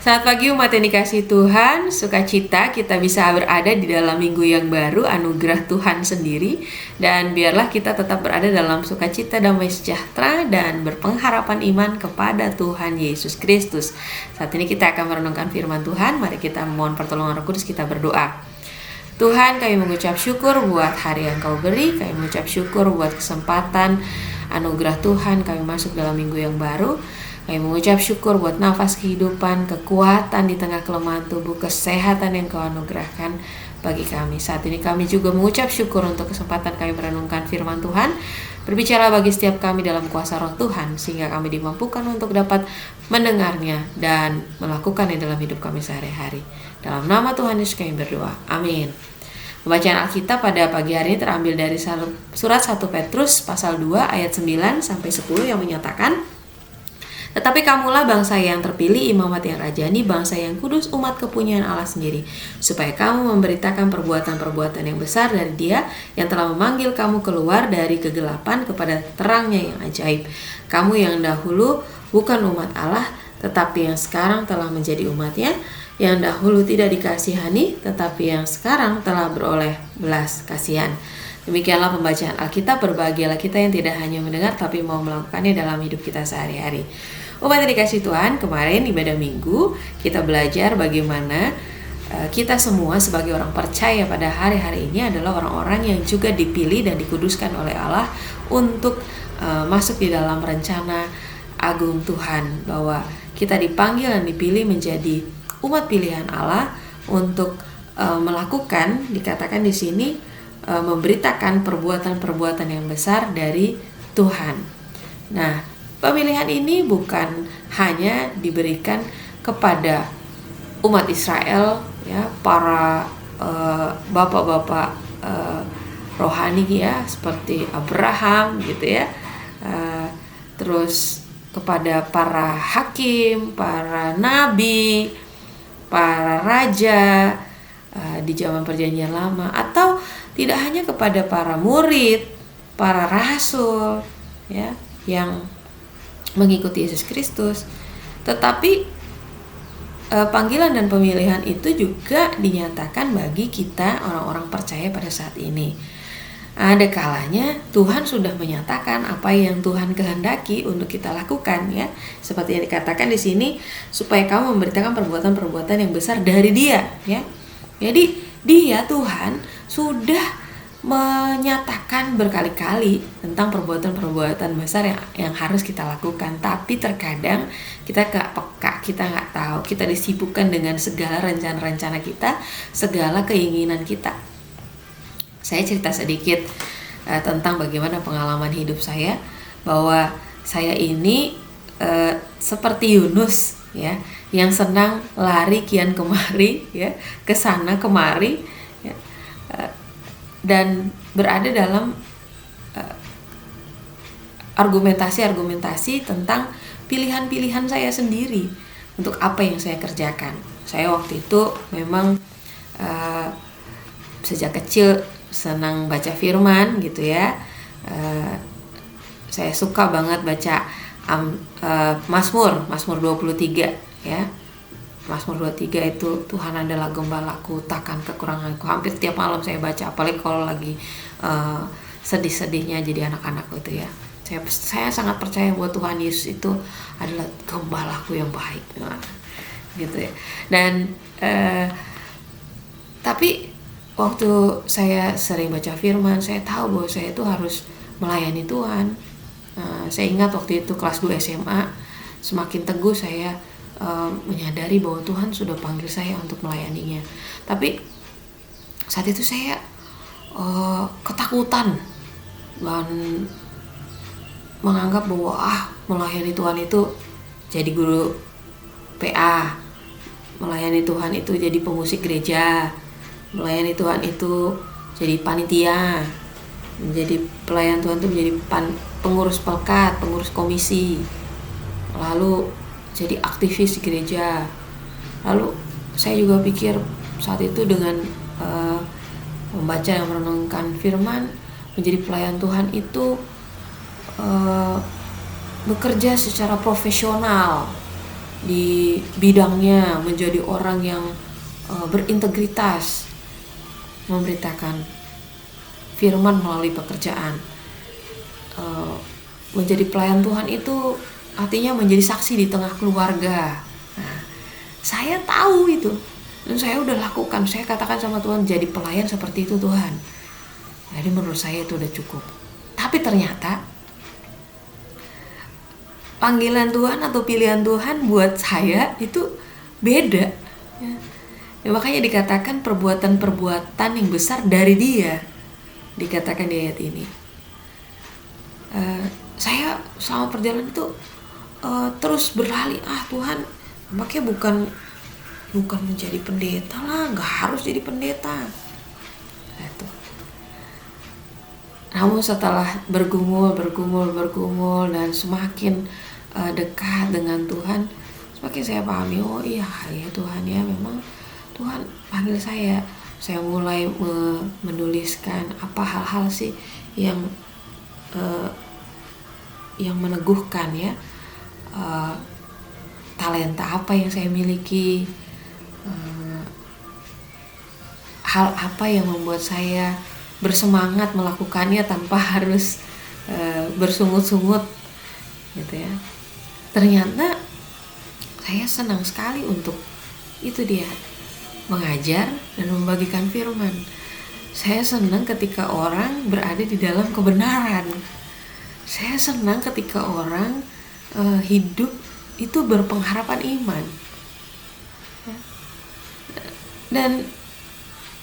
Selamat pagi umat yang dikasihi Tuhan, sukacita kita bisa berada di dalam minggu yang baru, anugerah Tuhan sendiri. Dan biarlah kita tetap berada dalam sukacita, damai sejahtera, dan berpengharapan iman kepada Tuhan Yesus Kristus. Saat ini kita akan merenungkan firman Tuhan, mari kita mohon pertolongan Roh Kudus, kita berdoa. Tuhan, kami mengucap syukur buat hari yang Kau beri, kami mengucap syukur buat kesempatan anugerah Tuhan, kami masuk dalam minggu yang baru. Kami mengucap syukur buat nafas kehidupan, kekuatan di tengah kelemahan tubuh, kesehatan yang Kau anugerahkan bagi kami. Saat ini kami juga mengucap syukur untuk kesempatan kami merenungkan firman Tuhan. Berbicara bagi setiap kami dalam kuasa Roh Tuhan, sehingga kami dimampukan untuk dapat mendengarnya dan melakukannya dalam hidup kami sehari-hari. Dalam nama Tuhan Yesus kami berdoa. Amin. Pembacaan Alkitab pada pagi hari ini terambil dari surat 1 Petrus pasal 2 ayat 9 sampai 10 yang menyatakan, tetapi kamulah bangsa yang terpilih, imamat yang rajani, bangsa yang kudus, umat kepunyaan Allah sendiri, supaya kamu memberitakan perbuatan-perbuatan yang besar dari Dia yang telah memanggil kamu keluar dari kegelapan kepada terangnya yang ajaib. Kamu yang dahulu bukan umat Allah, tetapi yang sekarang telah menjadi umatnya, yang dahulu tidak dikasihani, tetapi yang sekarang telah beroleh belas kasihan. Demikianlah pembacaan Alkitab. Berbahagialah kita yang tidak hanya mendengar, tapi mau melakukannya dalam hidup kita sehari-hari. Umat yang dikasih Tuhan, kemarin ibadah minggu kita belajar bagaimana kita semua sebagai orang percaya pada hari-hari ini adalah orang-orang yang juga dipilih dan dikuduskan oleh Allah untuk masuk di dalam rencana agung Tuhan, bahwa kita dipanggil dan dipilih menjadi umat pilihan Allah untuk melakukan, dikatakan di sini, memberitakan perbuatan-perbuatan yang besar dari Tuhan. Nah, pemilihan ini bukan hanya diberikan kepada umat Israel, ya, para bapak-bapak rohani, ya, seperti Abraham, gitu ya. Terus kepada para hakim, para nabi, para raja di zaman Perjanjian Lama, atau tidak hanya kepada para murid, para rasul, ya, yang mengikuti Yesus Kristus, tetapi panggilan dan pemilihan itu juga dinyatakan bagi kita orang-orang percaya pada saat ini. Ada kalanya Tuhan sudah menyatakan apa yang Tuhan kehendaki untuk kita lakukan, ya, seperti yang dikatakan di sini, supaya kamu memberitakan perbuatan-perbuatan yang besar dari Dia, ya. Jadi Dia, Tuhan, sudah menyatakan berkali-kali tentang perbuatan-perbuatan besar yang harus kita lakukan. Tapi terkadang kita gak peka, kita gak tahu, kita disibukkan dengan segala rencana-rencana kita, segala keinginan kita. Saya cerita sedikit tentang bagaimana pengalaman hidup saya, bahwa saya ini seperti Yunus, ya, yang senang lari kian kemari, ya, kesana kemari, ya, dan berada dalam argumentasi tentang pilihan-pilihan saya sendiri untuk apa yang saya kerjakan. Saya waktu itu memang sejak kecil senang baca firman, gitu ya. Saya suka banget baca Mazmur 23, ya. Mazmur 23 itu, Tuhan adalah gembalaku, takkan kekuranganku. Hampir tiap malam saya baca, apalagi kalau lagi sedih-sedihnya jadi anak-anak, gitu ya. Saya sangat percaya bahwa Tuhan Yesus itu adalah gembalaku yang baik, gitu ya. Dan tapi waktu saya sering baca firman, saya tahu bahwa saya itu harus melayani Tuhan. Saya ingat waktu itu kelas 2 SMA, semakin teguh saya menyadari bahwa Tuhan sudah panggil saya untuk melayaninya. Tapi saat itu saya ketakutan dan menganggap bahwa melayani Tuhan itu jadi guru PA, melayani Tuhan itu jadi pemusik gereja, melayani Tuhan itu jadi panitia, menjadi pelayan Tuhan itu menjadi pengurus pelkat, pengurus komisi, lalu jadi aktivis di gereja. Lalu saya juga pikir saat itu dengan membaca dan merenungkan firman, menjadi pelayan Tuhan itu bekerja secara profesional, di bidangnya, menjadi orang yang berintegritas, memberitakan firman melalui pekerjaan. Menjadi pelayan Tuhan itu artinya menjadi saksi di tengah keluarga. Nah, saya tahu itu dan saya udah lakukan. Saya katakan sama Tuhan, jadi pelayan seperti itu Tuhan. Jadi menurut saya itu udah cukup. Tapi ternyata panggilan Tuhan atau pilihan Tuhan buat saya itu beda. Ya, makanya dikatakan perbuatan-perbuatan yang besar dari Dia, dikatakan di ayat ini. Saya selama perjalanan itu terus berlari, Tuhan, makanya bukan menjadi pendeta lah, nggak harus jadi pendeta. Itu. Namun setelah bergumul dan semakin dekat dengan Tuhan, semakin saya pahami, oh iya ya Tuhan ya, memang Tuhan panggil saya. Saya mulai menuliskan apa hal-hal sih yang meneguhkan ya, talenta apa yang saya miliki, hal apa yang membuat saya bersemangat melakukannya tanpa harus bersungut-sungut gitu ya. Ternyata saya senang sekali untuk itu dia, mengajar dan membagikan firman. Saya senang ketika orang berada di dalam kebenaran. Saya senang ketika orang hidup itu berpengharapan iman. Dan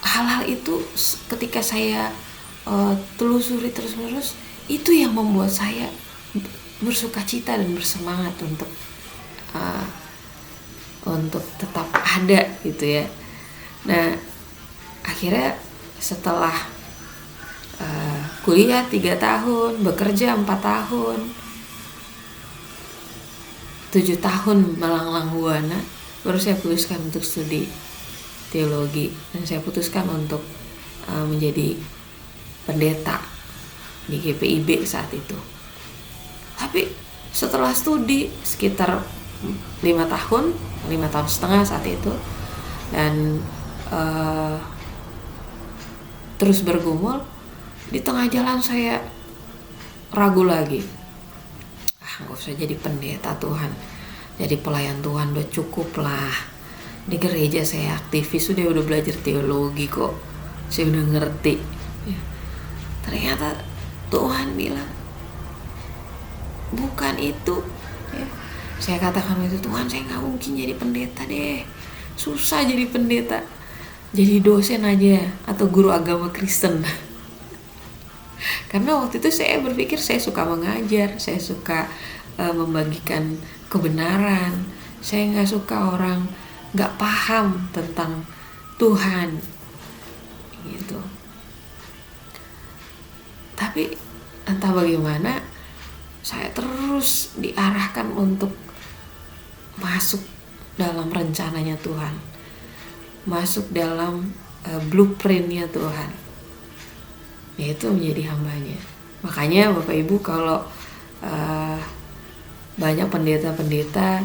hal-hal itu ketika saya telusuri terus-menerus, itu yang membuat saya bersukacita dan bersemangat untuk tetap ada gitu ya. Nah, akhirnya setelah kuliah 3 tahun, bekerja 4 tahun, 7 tahun melanglang buana, baru saya putuskan untuk studi teologi, dan saya putuskan untuk menjadi pendeta di GPIB saat itu. Tapi setelah studi sekitar 5 tahun setengah saat itu, dan terus bergumul, di tengah jalan saya ragu lagi. Gak usah jadi pendeta Tuhan, jadi pelayan Tuhan udah cukup lah. Di gereja saya aktivis, udah belajar teologi kok, saya udah ngerti ya. Ternyata Tuhan bilang bukan itu ya. Saya katakan itu, Tuhan saya gak mungkin jadi pendeta deh, susah jadi pendeta, jadi dosen aja atau guru agama Kristen. Karena waktu itu saya berpikir saya suka mengajar, saya suka membagikan kebenaran, saya gak suka orang gak paham tentang Tuhan gitu. Tapi entah bagaimana saya terus diarahkan untuk masuk dalam rencananya Tuhan, masuk dalam blueprintnya Tuhan, yaitu menjadi hambanya. Makanya Bapak Ibu, kalau banyak pendeta-pendeta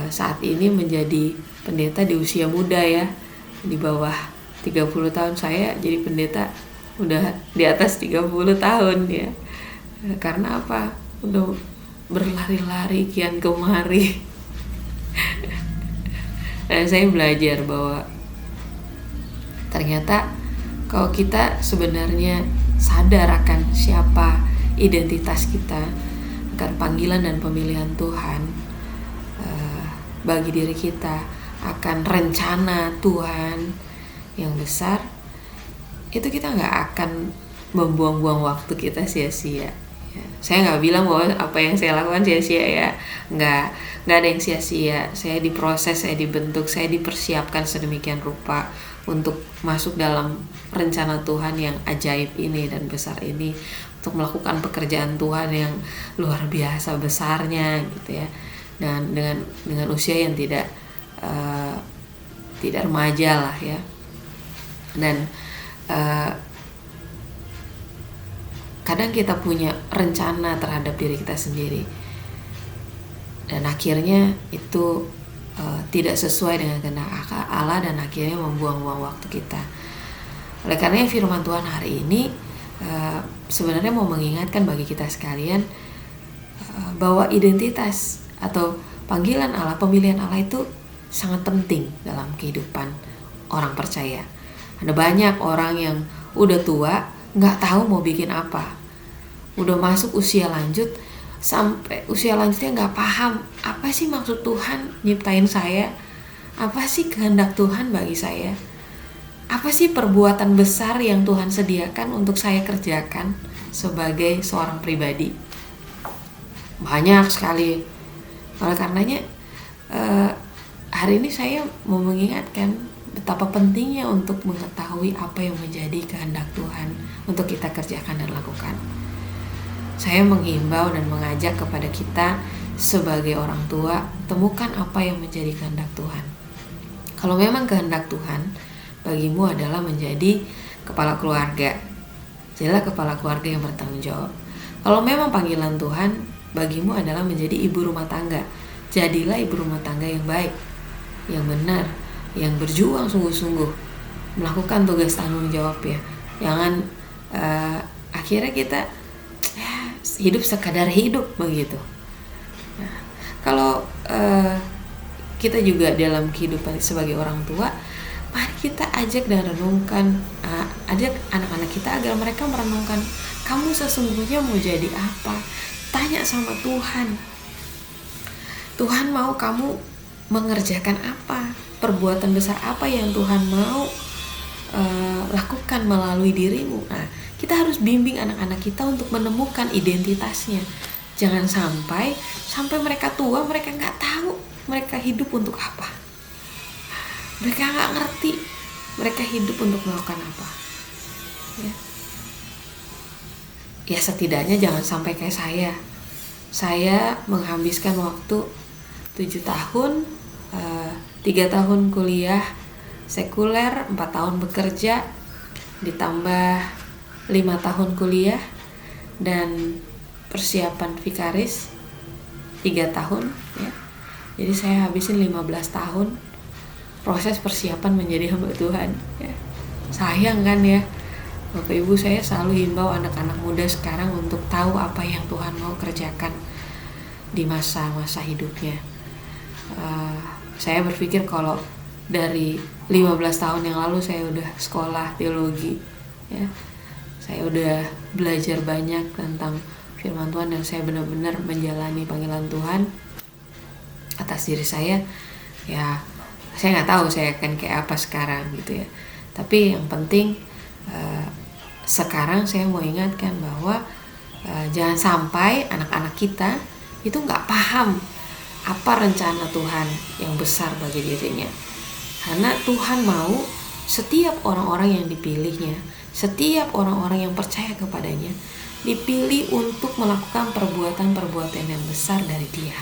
saat ini menjadi pendeta di usia muda ya, di bawah 30 tahun. Saya jadi pendeta udah di atas 30 tahun ya. Karena apa? Udah berlari-lari kian kemari. Dan saya belajar bahwa ternyata kalau kita sebenarnya sadar akan siapa identitas kita, akan panggilan dan pemilihan Tuhan bagi diri kita, akan rencana Tuhan yang besar, itu kita gak akan membuang-buang waktu kita sia-sia ya. Saya gak bilang bahwa apa yang saya lakukan sia-sia ya, gak ada yang sia-sia. Saya diproses, saya dibentuk, saya dipersiapkan sedemikian rupa untuk masuk dalam rencana Tuhan yang ajaib ini dan besar ini, untuk melakukan pekerjaan Tuhan yang luar biasa besarnya gitu ya. Dan dengan usia yang tidak remaja lah ya. Dan kadang kita punya rencana terhadap diri kita sendiri, dan akhirnya itu tidak sesuai dengan kehendak Allah dan akhirnya membuang-buang waktu kita. Oleh karena firman Tuhan hari ini sebenarnya mau mengingatkan bagi kita sekalian bahwa identitas atau panggilan Allah, pemilihan Allah itu sangat penting dalam kehidupan orang percaya. Ada banyak orang yang udah tua gak tahu mau bikin apa, udah masuk usia lanjut, sampai usia lanjutnya gak paham apa sih maksud Tuhan nyiptain saya, apa sih kehendak Tuhan bagi saya, apa sih perbuatan besar yang Tuhan sediakan untuk saya kerjakan sebagai seorang pribadi. Banyak sekali. Oleh karenanya hari ini saya mau mengingatkan betapa pentingnya untuk mengetahui apa yang menjadi kehendak Tuhan untuk kita kerjakan dan lakukan. Saya menghimbau dan mengajak kepada kita sebagai orang tua, temukan apa yang menjadi kehendak Tuhan. Kalau memang kehendak Tuhan bagimu adalah menjadi kepala keluarga, jadilah kepala keluarga yang bertanggung jawab. Kalau memang panggilan Tuhan bagimu adalah menjadi ibu rumah tangga, jadilah ibu rumah tangga yang baik, yang benar, yang berjuang sungguh-sungguh melakukan tugas tanggung jawab ya. Jangan akhirnya kita hidup sekadar hidup begitu. Nah, kalau kita juga dalam kehidupan sebagai orang tua, mari kita ajak dan renungkan, ajak anak-anak kita agar mereka merenungkan, kamu sesungguhnya mau jadi apa? Tanya sama Tuhan. Tuhan mau kamu mengerjakan apa? Perbuatan besar apa yang Tuhan mau lakukan melalui dirimu? Nah, kita harus bimbing anak-anak kita untuk menemukan identitasnya. Jangan sampai mereka tua, mereka nggak tahu mereka hidup untuk apa. Mereka nggak ngerti mereka hidup untuk melakukan apa. Ya setidaknya jangan sampai kayak saya. Saya menghabiskan waktu 7 tahun, 3 tahun kuliah sekuler, 4 tahun bekerja, ditambah 5 tahun kuliah dan persiapan vikaris 3 tahun ya. Jadi saya habisin 15 tahun proses persiapan menjadi hamba Tuhan ya. Sayang kan ya, Bapak Ibu, saya selalu himbau anak-anak muda sekarang untuk tahu apa yang Tuhan mau kerjakan di masa-masa hidupnya. Saya berpikir kalau dari 15 tahun yang lalu saya udah sekolah teologi ya, saya udah belajar banyak tentang firman Tuhan dan saya benar-benar menjalani panggilan Tuhan atas diri saya ya. Saya nggak tahu saya akan kayak apa sekarang gitu ya, tapi yang penting sekarang saya mau ingatkan bahwa jangan sampai anak-anak kita itu nggak paham apa rencana Tuhan yang besar bagi dirinya. Karena Tuhan mau setiap orang-orang yang dipilihnya, setiap orang-orang yang percaya kepadanya, dipilih untuk melakukan perbuatan-perbuatan yang besar dari Dia.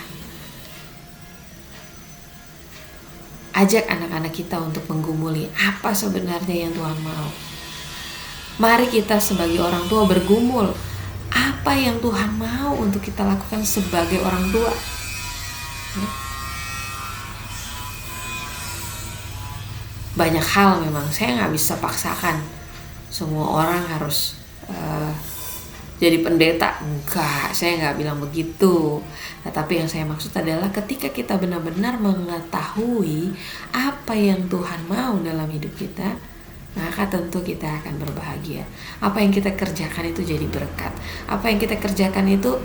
Ajak anak-anak kita untuk menggumuli apa sebenarnya yang Tuhan mau. Mari kita sebagai orang tua bergumul apa yang Tuhan mau untuk kita lakukan sebagai orang tua. Banyak hal memang saya nggak bisa paksakan semua orang harus jadi pendeta. Enggak, saya nggak bilang begitu. Tetapi yang saya maksud adalah ketika kita benar-benar mengetahui apa yang Tuhan mau dalam hidup kita, maka tentu kita akan berbahagia. Apa yang kita kerjakan itu jadi berkat. Apa yang kita kerjakan itu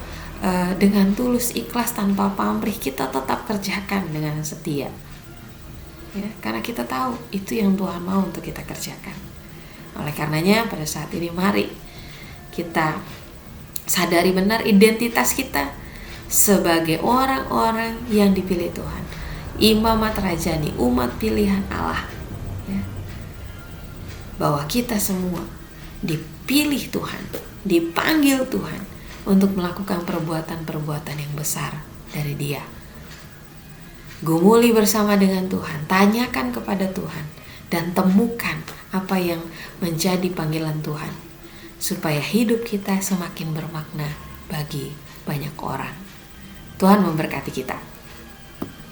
dengan tulus, ikhlas, tanpa pamrih, kita tetap kerjakan dengan setia ya, karena kita tahu itu yang Tuhan mau untuk kita kerjakan. Oleh karenanya pada saat ini mari kita sadari benar identitas kita sebagai orang-orang yang dipilih Tuhan, imamat rajani, umat pilihan Allah ya. Bahwa kita semua dipilih Tuhan, dipanggil Tuhan untuk melakukan perbuatan-perbuatan yang besar dari Dia. Gumuli bersama dengan Tuhan, tanyakan kepada Tuhan, dan temukan apa yang menjadi panggilan Tuhan, supaya hidup kita semakin bermakna bagi banyak orang. Tuhan memberkati kita.